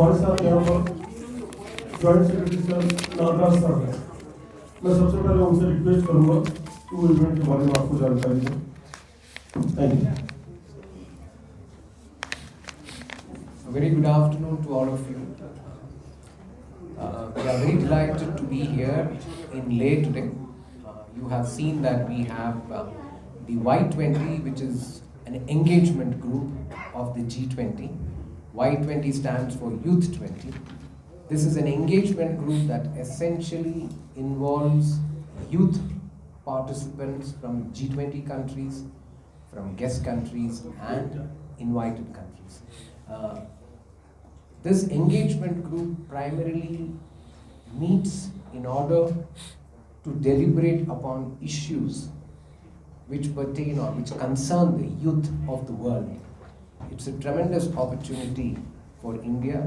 हमारे साथ यहाँ पर joint secretary sir Nagraj sir हैं। मैं सबसे पहले उनसे रिक्वेस्ट करूंगा कि वो इवेंट के बारे में आपको जानकारी दें। Thank you. A very good afternoon to all of you. We are very delighted to be here in Leh today. You have seen that we have the Y20, which is an engagement group of the G20. Y20 stands for Youth 20. This is an engagement group that essentially involves youth participants from G20 countries, from guest countries and invited countries. This engagement group primarily meets in order to deliberate upon issues which pertain or which concern the youth of the world. It's a tremendous opportunity for India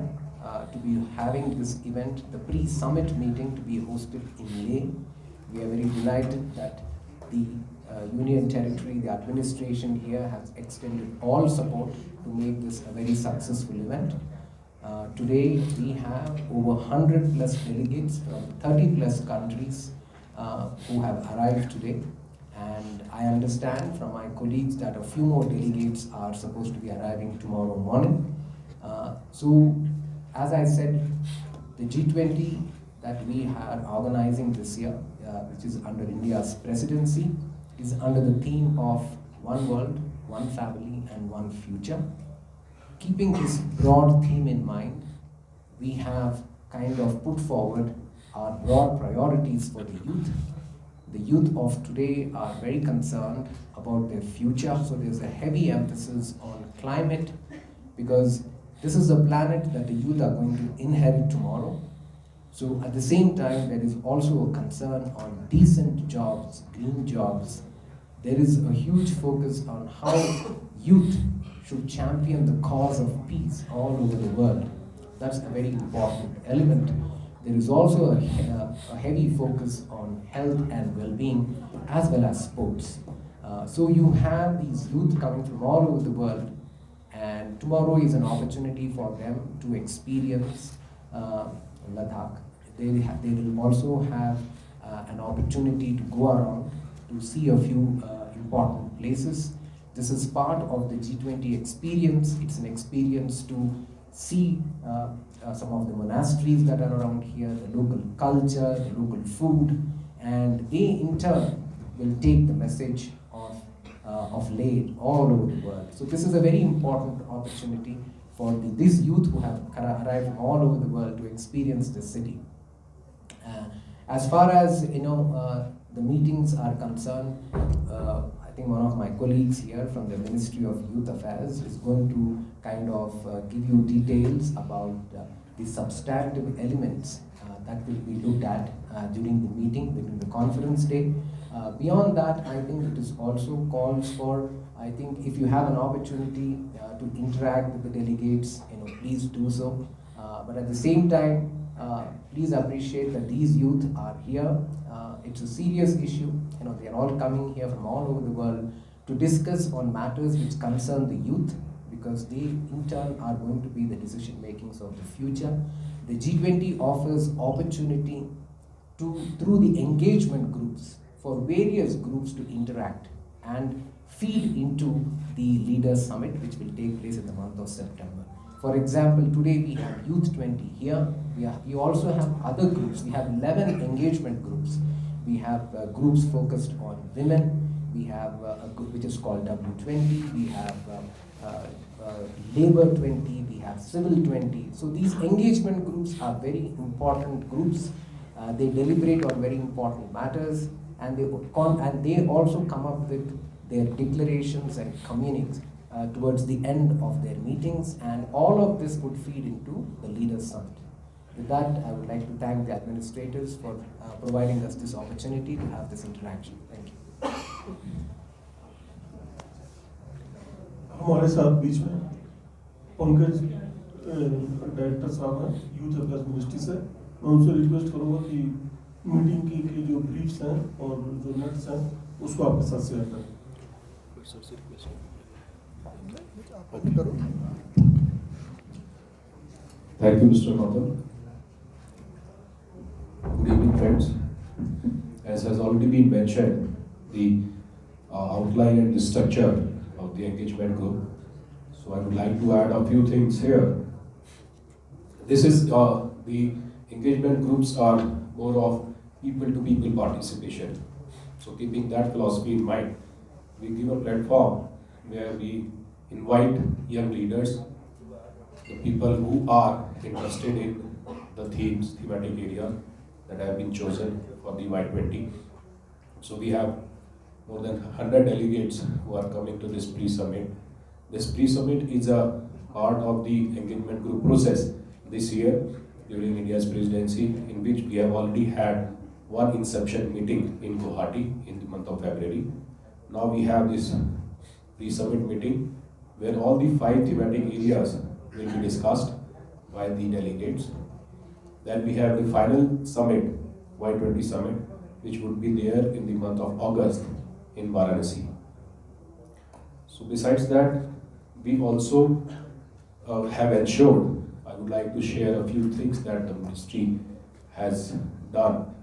to be having this event, the pre-summit meeting to be hosted in Leh. We are very delighted that the Union Territory, the administration here has extended all support to make this a very successful event. Today we have over 100 plus delegates from 30 plus countries who have arrived today, and I understand from my colleagues that a few more delegates are supposed to be arriving tomorrow morning. So as I said, the G20 that we are organizing this year, which is under India's presidency, is under the theme of One World, One Family and One Future. Keeping this broad theme in mind, we have kind of put forward our broad priorities for the youth. The youth of today are very concerned about their future, so there's a heavy emphasis on climate, because this is the planet that the youth are going to inherit tomorrow. So at the same time, there is also a concern on decent jobs, green jobs. There is a huge focus on how youth should champion the cause of peace all over the world. That's a very important element. There is also a heavy focus on health and well-being as well as sports. So you have these youth coming from all over the world, and tomorrow is an opportunity for them to experience Ladakh. They will also have an opportunity to go around to see a few important places. This is part of the G20 experience. It's an experience to see some of the monasteries that are around here, the local culture, the local food, and they in turn will take the message of Leh all over the world. So this is a very important opportunity for these youth who have arrived from all over the world to experience the city. As far as the meetings are concerned, I think one of my colleagues here from the Ministry of Youth Affairs is going to kind of give you details about the substantive elements that will be looked at during the meeting, during the conference day. Beyond that, I think it is also calls for, I think if you have an opportunity to interact with the delegates, please do so. But at the same time, please appreciate that these youth are here. It's a serious issue. They are all coming here from all over the world to discuss on matters which concern the youth, because they in turn are going to be the decision makings of the future. The G20 offers opportunity through the engagement groups for various groups to interact and feed into the Leaders Summit, which will take place in the month of September. For example, today we have Youth 20 here. We also have other groups. We have 11 engagement groups. We have groups focused on women. We have a group which is called W20. We have Labor 20. We have Civil 20. So these engagement groups are very important groups. They deliberate on very important matters, and they also come up with their declarations and communiques towards the end of their meetings, and all of this would feed into the Leaders Summit. With that, I would like to thank the administrators for providing us this opportunity to have this interaction. Thank you. हमारे साथ बीच में Pankaj director साहब हैं youth affairs ministry से। मैं उनसे request करूंगा कि मीटिंग की जो ब्रीफ्स हैं और जो नोट्स हैं उसको आपके साथ शेयर करें। Thank you, Mr. Norton. Good evening, friends. As has already been mentioned, the outline and the structure of the engagement group. So I would like to add a few things here. This is the engagement groups are more of people-to-people participation. So keeping that philosophy in mind, we give a platform where we invite young leaders, the people who are interested in the thematic area that have been chosen for the Y20. So we have more than 100 delegates who are coming to this pre-summit. This pre-summit is a part of the engagement group process this year during India's presidency, in which we have already had one inception meeting in Guwahati in the month of February. Now we have this pre-summit meeting where all the 5 thematic areas will be discussed by the delegates. Then we have the final summit, Y20 summit, which would be there in the month of August in Varanasi. So besides that, we also have ensured, I would like to share a few things that the ministry has done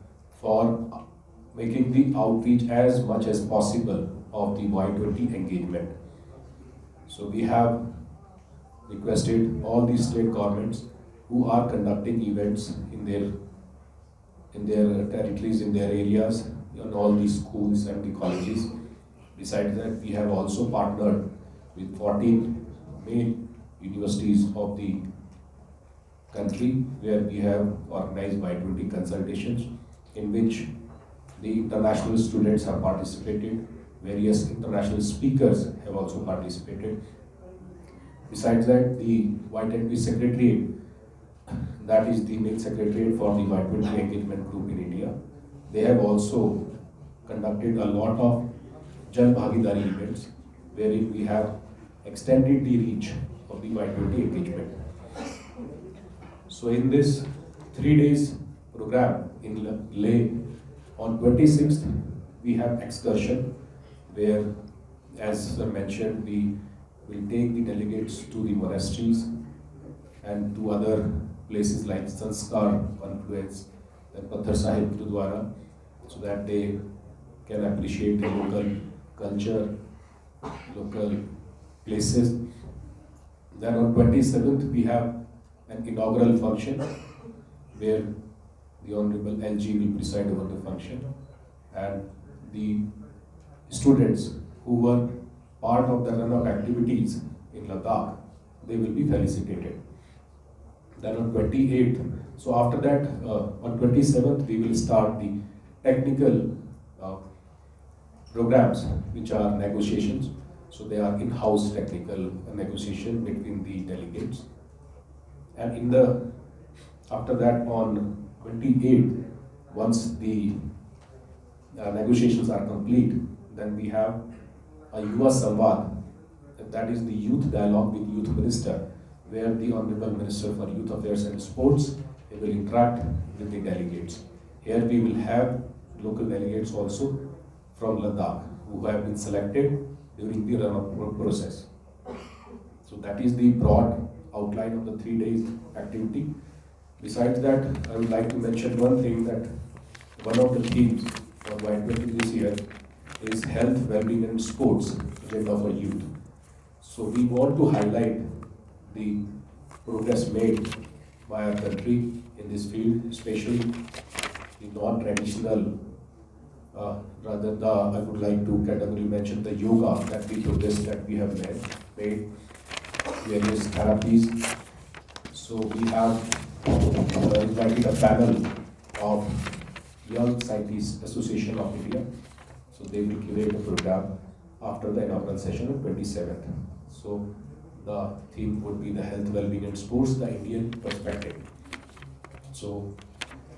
for making the outreach as much as possible of the Y20 engagement. So we have requested all the state governments who are conducting events in their territories, in their areas, in all the schools and the colleges. Besides that, we have also partnered with 14 main universities of the country where we have organized Y20 consultations in which the international students have participated, various international speakers have also participated. Besides that, the Y20 Secretariat, that is the main secretariat for the Y20 engagement group in India, they have also conducted a lot of Jan Bhagidari events wherein we have extended the reach of the Y20 engagement. So in this 3 days program in Leh, on 26th we have excursion where, as I mentioned, we will take the delegates to the monasteries and to other places like Sanskar Confluence and Pathar Sahib Gurudwara, so that they can appreciate the local culture, local places. Then on 27th we have an inaugural function where the Honorable LG will preside over the function, and the students who were part of the run-up activities in Ladakh, they will be felicitated. Then on 28th, so after that, on 27th, we will start the technical programs, which are negotiations. So they are in-house technical negotiation between the delegates. And after that, on 28th, once the negotiations are complete, then we have a Yuva Samvad, that is the youth dialogue with youth minister, where the Honorable Minister for Youth Affairs and Sports will interact with the delegates. Here we will have local delegates also from Ladakh who have been selected during the run-up process. So that is the broad outline of the 3 days activity. Besides that, I would like to mention one thing, that one of the themes for Y20 this year is health, well-being and sports agenda for youth. So we want to highlight the progress made by our country in this field, especially the non-traditional, I would like to categorically mention the yoga that we have made various therapies. So we have invited a panel of Young Scientists Association of India. So they will curate a program after the inaugural session on 27th. So the theme would be the health, well-being and sports, the Indian perspective. So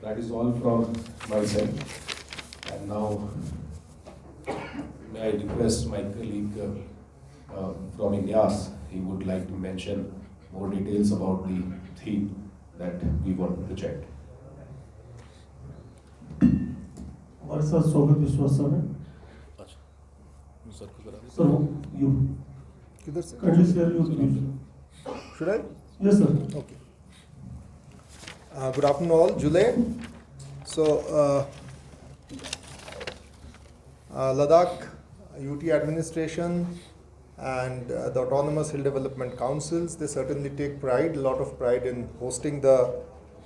that is all from my side. And now may I request my colleague from INEAS, he would like to mention more details about the theme that we want to project. हमारे साथ स्वागत विश्वास sir है। Sir you किधर से? kindly share your views. Should I? Yes sir. Okay. Good afternoon all. July. So, Ladakh UT administration and the Autonomous Hill Development Councils, they certainly take pride, a lot of pride in hosting the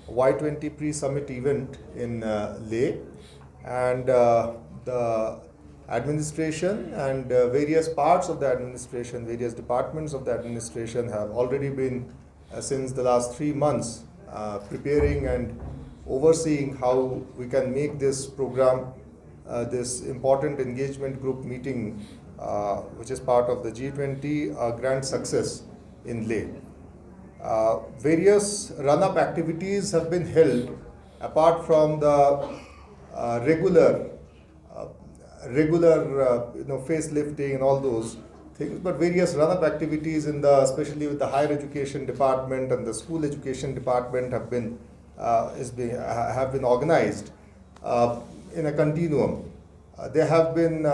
Y20 pre-summit event in Leh. And the administration and various parts of the administration, various departments of the administration have already been since the last 3 months preparing and overseeing how we can make this program, this important engagement group meeting, which is part of the G20, a grand success in Leh. Various run-up activities have been held apart from the regular facelifting and all those things, but various run-up activities in the, especially with the higher education department and the school education department have been organized in a continuum. They have been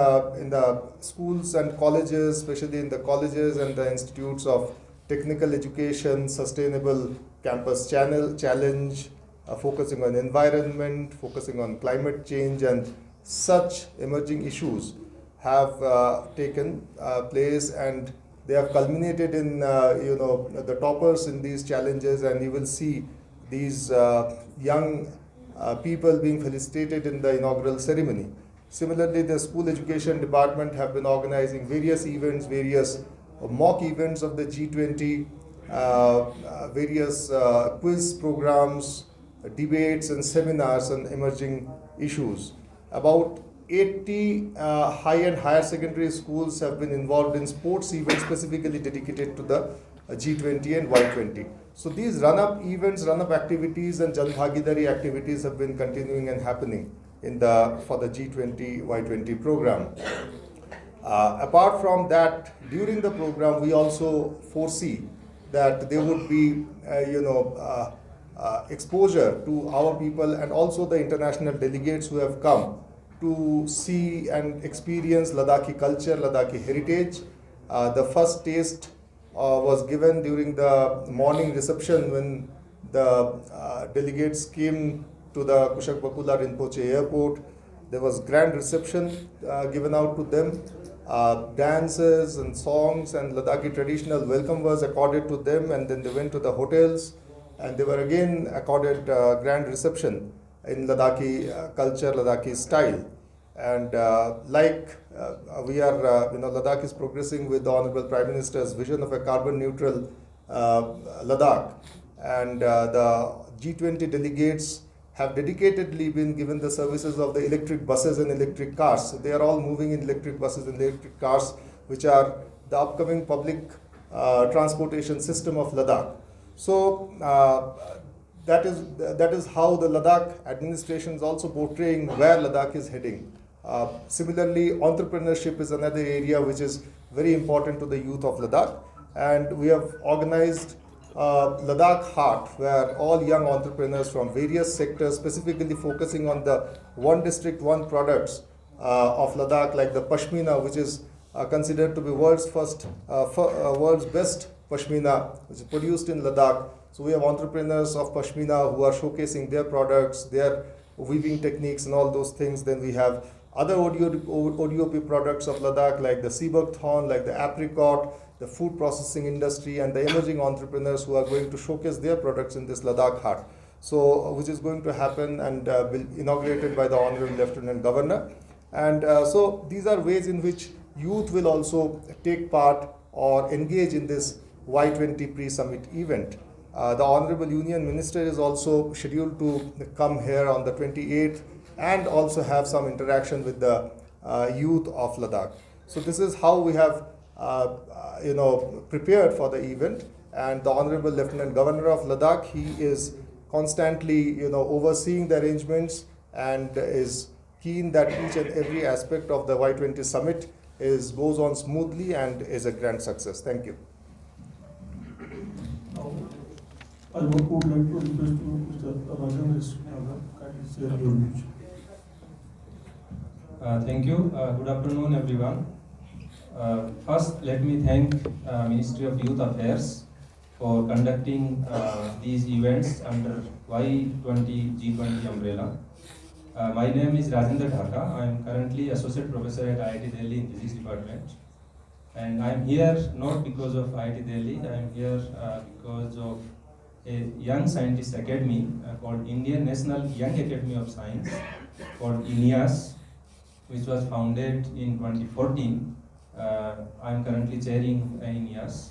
in the schools and colleges, especially in the colleges and the institutes of technical education, sustainable campus challenge, focusing on environment, focusing on climate change, and such emerging issues have taken place, and they have culminated in the toppers in these challenges, and you will see these young people being felicitated in the inaugural ceremony. Similarly, the school education department have been organizing various events, various mock events of the G20, various quiz programs, debates and seminars on emerging issues. About 80 high and higher secondary schools have been involved in sports events specifically dedicated to the G20 and Y20. So these run-up events, run-up activities and Jan Bhagidari activities have been continuing and happening for the G20, Y20 program. Apart from that, during the program, we also foresee that there would be, exposure to our people and also the international delegates who have come to see and experience Ladakhi culture, Ladakhi heritage. The first taste was given during the morning reception when the delegates came to the Kushak Bakula Rinpoche airport. There was grand reception given out to them. Dances and songs and Ladakhi traditional welcome was accorded to them, and then they went to the hotels and they were again accorded grand reception in Ladakhi culture, Ladakhi style. And Ladakh is progressing with the Honorable Prime Minister's vision of a carbon neutral Ladakh. And the G20 delegates have dedicatedly been given the services of the electric buses and electric cars. So they are all moving in electric buses and electric cars, which are the upcoming public transportation system of Ladakh. So that is how the Ladakh administration is also portraying where Ladakh is heading. Similarly, entrepreneurship is another area which is very important to the youth of Ladakh, and we have organized Ladakh Heart, where all young entrepreneurs from various sectors, specifically focusing on the one district, one products of Ladakh, like the Pashmina, which is considered to be world's best Pashmina, which is produced in Ladakh. So we have entrepreneurs of Pashmina who are showcasing their products, their weaving techniques and all those things. Then we have other ODOP products of Ladakh, like the Seabug thorn, like the apricot, the food processing industry, and the emerging entrepreneurs who are going to showcase their products in this Ladakh Heart. So, which is going to happen and will be inaugurated by the Honorable Lieutenant Governor. And so these are ways in which youth will also take part or engage in this Y20 pre-summit event. The Honorable Union Minister is also scheduled to come here on the 28th and also have some interaction with the youth of Ladakh. So this is how we have prepared for the event. And the Honorable Lieutenant Governor of Ladakh, he is constantly overseeing the arrangements and is keen that each and every aspect of the Y20 summit goes on smoothly and is a grand success. Thank you. I would like to request Mr. Rajan kindly share your views. Thank you. Good afternoon, everyone. First, let me thank Ministry of Youth Affairs for conducting these events under Y20 G20 umbrella. My name is Rajendra Dhaka. I am currently Associate Professor at IIT Delhi in Physics Department. And I am here not because of IIT Delhi, I am here because of a young scientist academy called Indian National Young Academy of Science, called INIAS, which was founded in 2014. I am currently chairing INIAS.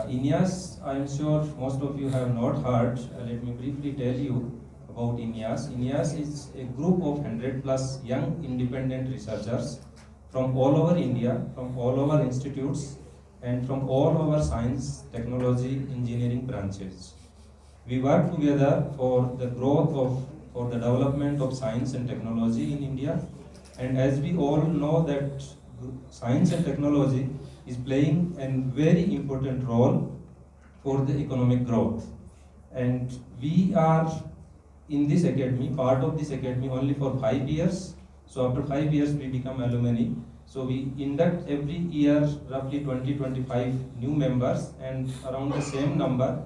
INIAS, I am sure most of you have not heard. Let me briefly tell you about INIAS. INIAS is a group of 100 plus young independent researchers from all over India, from all over institutes, and from all over science, technology, engineering branches. We work together for the growth of, for the development of science and technology in India. And as we all know that science and technology is playing a very important role for the economic growth. And we are in this academy, part of this academy only for 5 years. So after 5 years we become alumni. So we induct every year roughly 20-25 new members, and around the same number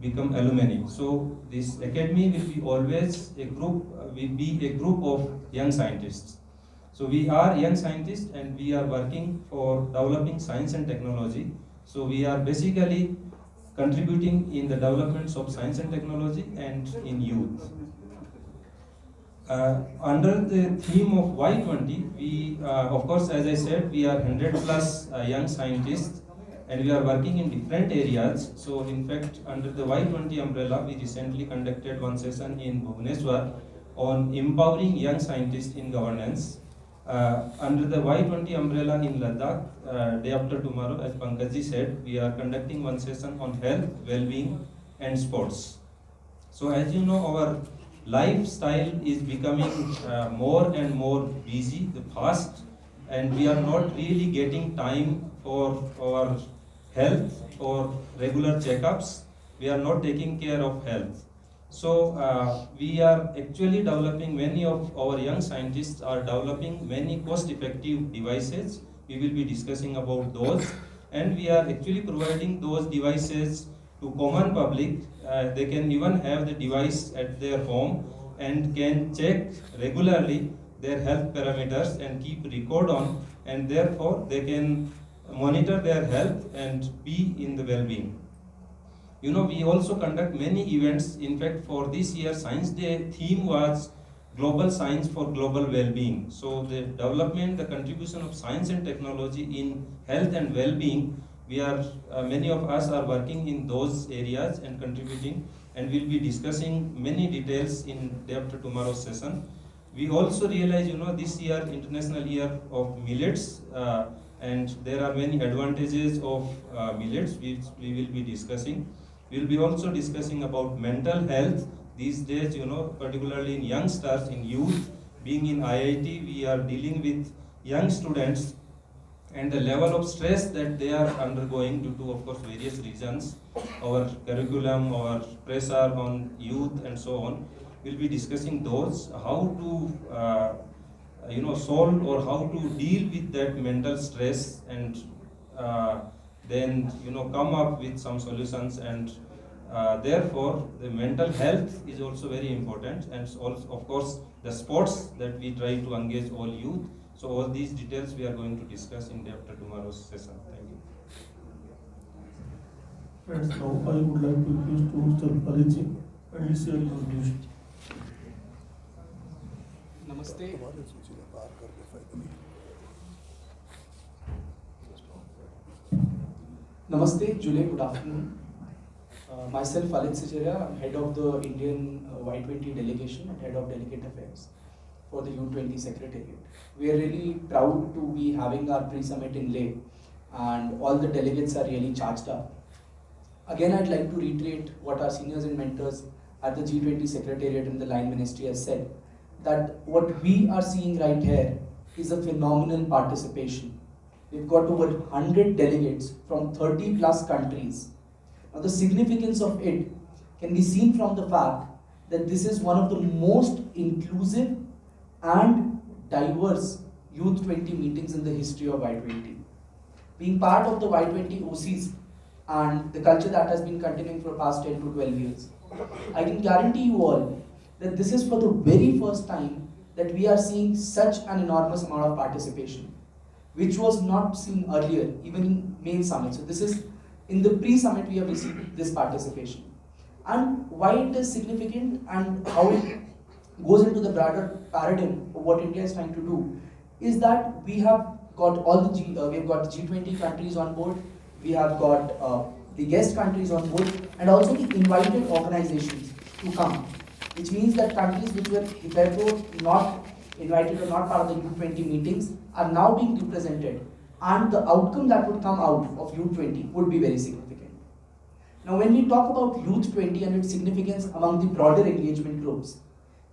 become alumni. So this academy will be always a group, of young scientists. So we are young scientists and we are working for developing science and technology. So we are basically contributing in the developments of science and technology and in youth. Under the theme of Y20, we, of course, as I said, we are 100 plus young scientists and we are working in different areas. So in fact, under the Y20 umbrella, we recently conducted one session in Bhubaneswar on empowering young scientists in governance. Under the Y20 umbrella in Ladakh, day after tomorrow, as Pankajji said, we are conducting one session on health, well-being and sports. So as you know, our lifestyle is becoming more and more busy, fast, and we are not really getting time for our health or regular checkups. We are not taking care of health. So we are actually developing, many of our young scientists are developing many cost-effective devices. We will be discussing about those, and we are actually providing those devices to common public. They can even have the device at their home and can check regularly their health parameters and keep record on, and therefore they can monitor their health and be in the well-being. You know, we also conduct many events. In fact, for this year Science Day theme was Global Science for Global Well-being. So the development, the contribution of science and technology in health and well-being, we are, many of us are working in those areas and contributing, and we'll be discussing many details in day after tomorrow's session. We also realize, you know, this year, International Year of Millets, and there are many advantages of millets which we will be discussing. We'll be also discussing about mental health. These days, you know, particularly in youngsters, in youth, being in IIT, we are dealing with young students and the level of stress that they are undergoing due to, of course, various reasons, our curriculum, our pressure on youth and so on. We'll be discussing those, how to solve or how to deal with that mental stress, and then come up with some solutions. And therefore the mental health is also very important, and also, of course, the sports that we try to engage all youth. So all these details we are going to discuss in day after tomorrow's session. Thank you. Friends, now I would like to request to Mr. Paleji and share your views. Namaste. Namaste, Julie, good afternoon. Myself, Alit Sijaria, I'm head of the Indian Y20 delegation and head of delegate affairs for the U20 Secretariat. We are really proud to be having our pre-summit in Leh, and all the delegates are really charged up. Again, I'd like to reiterate what our seniors and mentors at the G20 Secretariat and the Line Ministry has said, that what we are seeing right here is a phenomenal participation. We've got over 100 delegates from 30 plus countries. Now the significance of it can be seen from the fact that this is one of the most inclusive and diverse Youth 20 meetings in the history of Y20. Being part of the Y20 OCs, and the culture that has been continuing for the past 10 to 12 years. I can guarantee you all that this is for the very first time that we are seeing such an enormous amount of participation, which was not seen earlier, even in main summit. So this is, in the pre-summit we have received this participation. And why it is significant and how it goes into the broader paradigm of what India is trying to do is that we have got all the we have got the G20 countries on board, we have got the guest countries on board, and also the invited organizations to come, which means that countries which were hitherto not invited or not part of the U20 meetings are now being represented, and the outcome that would come out of U20 would be very significant. Now, when we talk about Youth 20 and its significance among the broader engagement groups,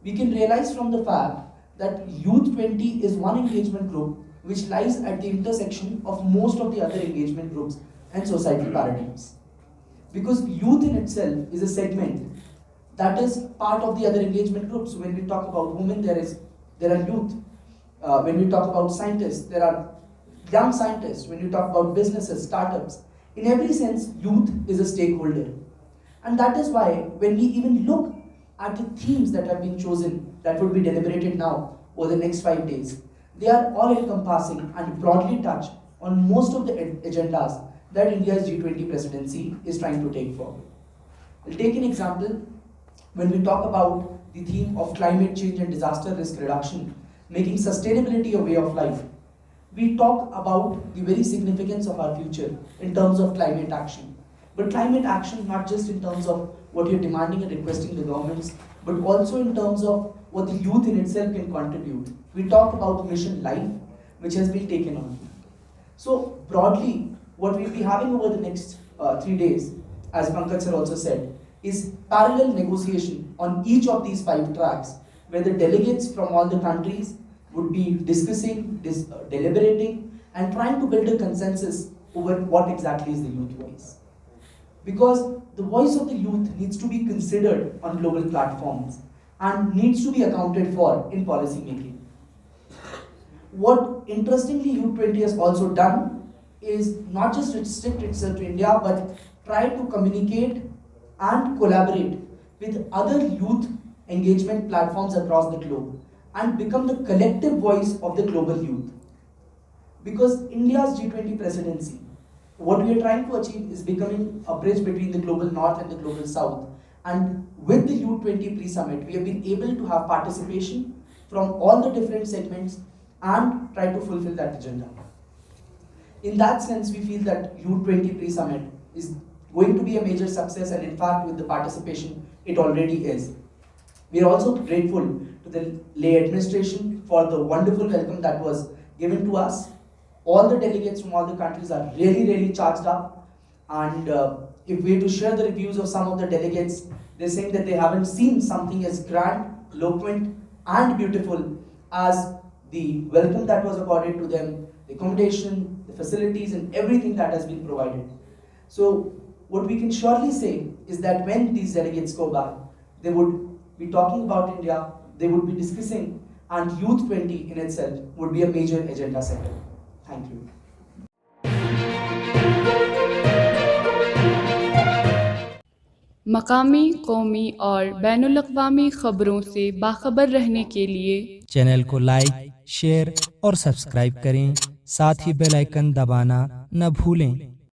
we can realize from the fact that Youth 20 is one engagement group which lies at the intersection of most of the other engagement groups and societal paradigms. Because youth in itself is a segment that is part of the other engagement groups. When we talk about women, there are youth. When we talk about scientists, there are young scientists. When we talk about businesses, startups, in every sense, youth is a stakeholder. And that is why when we even look at the themes that have been chosen, that would be deliberated now over the next 5 days, they are all encompassing and broadly touch on most of the agendas that India's G20 presidency is trying to take forward. I'll take an example. When we talk about the theme of climate change and disaster risk reduction, making sustainability a way of life, we talk about the very significance of our future in terms of climate action. But climate action not just in terms of what you're demanding and requesting the governments, but also in terms of what the youth in itself can contribute. We talk about Mission Life, which has been taken on. So broadly, what we'll be having over the next 3 days, as Pankaj sir also said, is parallel negotiation on each of these 5 tracks, where the delegates from all the countries would be discussing, deliberating, and trying to build a consensus over what exactly is the youth voice. Because the voice of the youth needs to be considered on global platforms and needs to be accounted for in policy making. What interestingly U20 has also done is not just restrict itself to India, but try to communicate and collaborate with other youth engagement platforms across the globe and become the collective voice of the global youth. Because India's G20 presidency, what we are trying to achieve is becoming a bridge between the global north and the global south. And with the U20 pre-summit, we have been able to have participation from all the different segments and try to fulfill that agenda. In that sense, we feel that U20 pre-summit is going to be a major success, and in fact, with the participation, it already is. We are also grateful to the Leh administration for the wonderful welcome that was given to us. All the delegates from all the countries are really, really charged up. And if we were to share the reviews of some of the delegates, they're saying that they haven't seen something as grand, eloquent, and beautiful as the welcome that was accorded to them, the accommodation, the facilities, and everything that has been provided. So what we can surely say is that when these delegates go back, they would be talking about India, they would be discussing, and Youth 20 in itself would be a major agenda setter. Thank you. मकामी, कौमी और बैनुल-अक़वामी ख़बरों से बाखबर रहने के लिए channel को like, share और सब्सक्राइब करें। साथ ही बेल आइकन दबाना न भूलें।